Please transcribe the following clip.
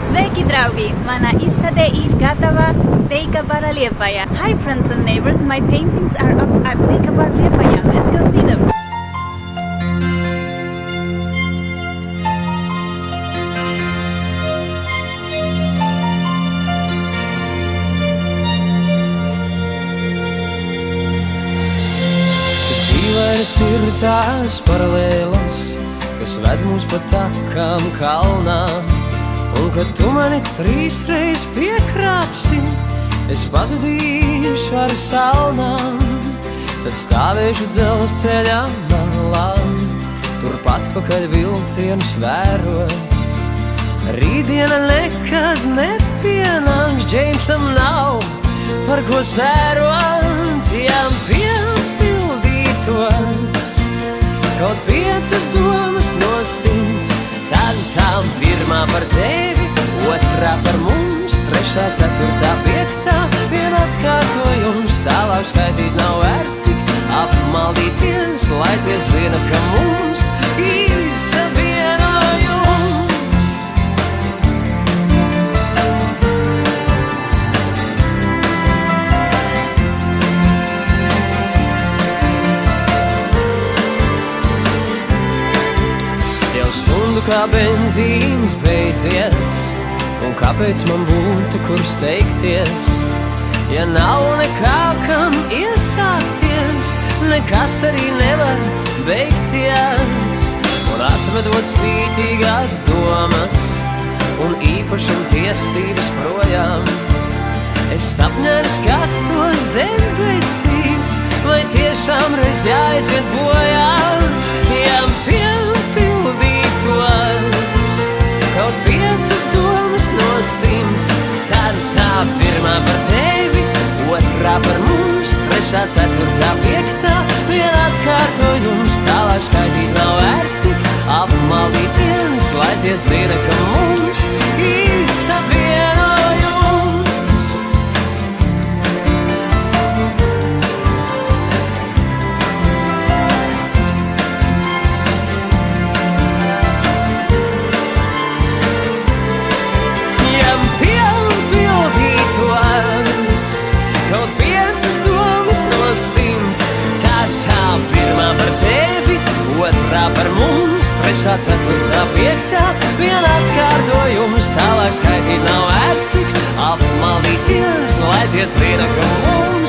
Sveiki, draugi! Mana izstāde ir gatava Teikavara Liepājā. Hi friends and neighbors, my paintings are up at Teikavara Liepājā. Let's go see them! Cik dīvainas ir tās paralēlas, kas ved mūs pa takām kalnā. Un kad tu mani 3 reiz piekrāpsi, es pazudīšu ar salnām. Tad stāvēšu dzelzceļā malā, turpat pakaļ vilcienus vērot. Rītdiena nekad nepienāks, Džeimsam nav par ko sērot. Ja piepildītos kaut 5 domas no 100, tad tā pirmā par tevi, otrā par mums, 3., 4., 5. vien atkārtojums. Tālāk skaitīt nav vērts tik apmaldīties, lai tie zina, ka mums ir savienojums. Jau stundu kā benzīns beidzies, un kāpēc man būtu kur steigties? Ja nav nekā kam iesākties, nekas arī nevar beigties. Un atvedot spītīgās domas un īpašam tiesības projām, es sapņēni skatos debesīs, vai tiešām reiz jāaiziet bojā. Ja piepildītos kaut 5 domas no 100, tad tā pirmā par tevi, otrā par mums, 3., 4., 5. vien atkārtojums. Tālāk skaitīt nav vērts tik apmaldīties, lai tie zina, ka mums ir savienojums. Ja piepildītos kaut 5 domas no 100, tad tā pirmā par tevi, otrā par mums, 3., 4., 5. vien atkārtojums. Tālāk skaitīt nav vērts tik apmaldīties, lai tie zina, ka mums